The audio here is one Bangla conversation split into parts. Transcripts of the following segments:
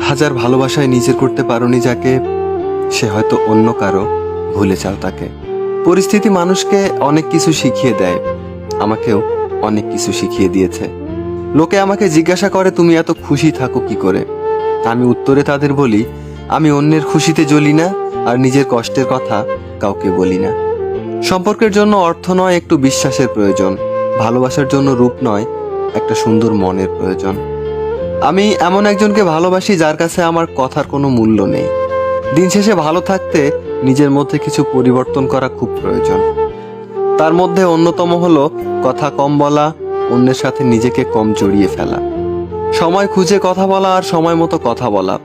হাজার ভালোবাসায় নিজের করতে পারোনি যাকে, সে হয়তো অন্য কারো, ভুলে যাও তাকে। পরিস্থিতি মানুষকে অনেক কিছু শিখিয়ে দেয়, আমাকেও অনেক কিছু শিখিয়ে দিয়েছে। লোকে আমাকে জিজ্ঞাসা করে তুমি এত খুশি থাকো কি করে। আমি উত্তরে তাদের বলি, আমি অন্যের খুশিতে জ্বলি না, আর নিজের কষ্টের কথা কাউকে বলি না। সম্পর্কের জন্য অর্থ নয়, একটু বিশ্বাসের প্রয়োজন। ভালোবাসার জন্য রূপ নয়, একটা সুন্দর মনের প্রয়োজন। আমি এমন একজনকে ভালোবাসি যার কাছে আমার কথার কোনো মূল্য নেই। দিন শেষে ভালো থাকতে নিজের মধ্যে কিছু পরিবর্তন করা খুব প্রয়োজন। তার মধ্যে অন্যতম হলো কথা কম বলা, অন্যের সাথে নিজেকে কম জড়িয়ে ফেলা। সময় খুঁজে কথা বলা আর সময় মতো কথা বলা,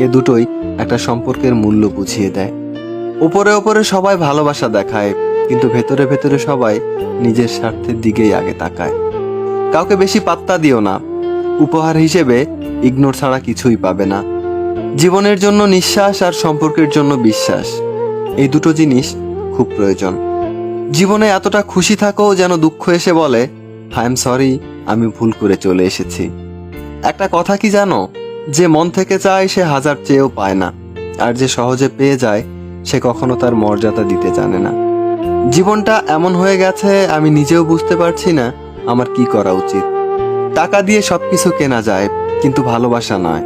এ দুটোই একটা সম্পর্কের মূল্য বুঝিয়ে দেয়। উপরে উপরে সবাই ভালোবাসা দেখায়, কিন্তু ভেতরে ভেতরে সবাই নিজের স্বার্থের দিকেই আগে তাকায়। কাউকে বেশি পাত্তা দিও না, উপহার হিসেবে ইগনোর ছাড়া কিছুই পাবে না। জীবনের জন্য নিঃশ্বাস আর সম্পর্কের জন্য বিশ্বাস, এই দুটো জিনিস খুব প্রয়োজন। জীবনে এতটা খুশি থাকো যেন দুঃখ এসে বলে আই এম সরি, আমি ভুল করে চলে এসেছি। একটা কথা কি জানো, যে মন থেকে চায় সে হাজার চেয়েও পায় না, আর যে সহজে পেয়ে যায় সে কখনো তার মর্যাদা দিতে জানে না। জীবনটা এমন হয়ে গেছে আমি নিজেও বুঝতে পারছি না আমার কি করা উচিত। টাকা দিয়ে সবকিছু কেনা যায়, কিন্তু ভালোবাসা নয়।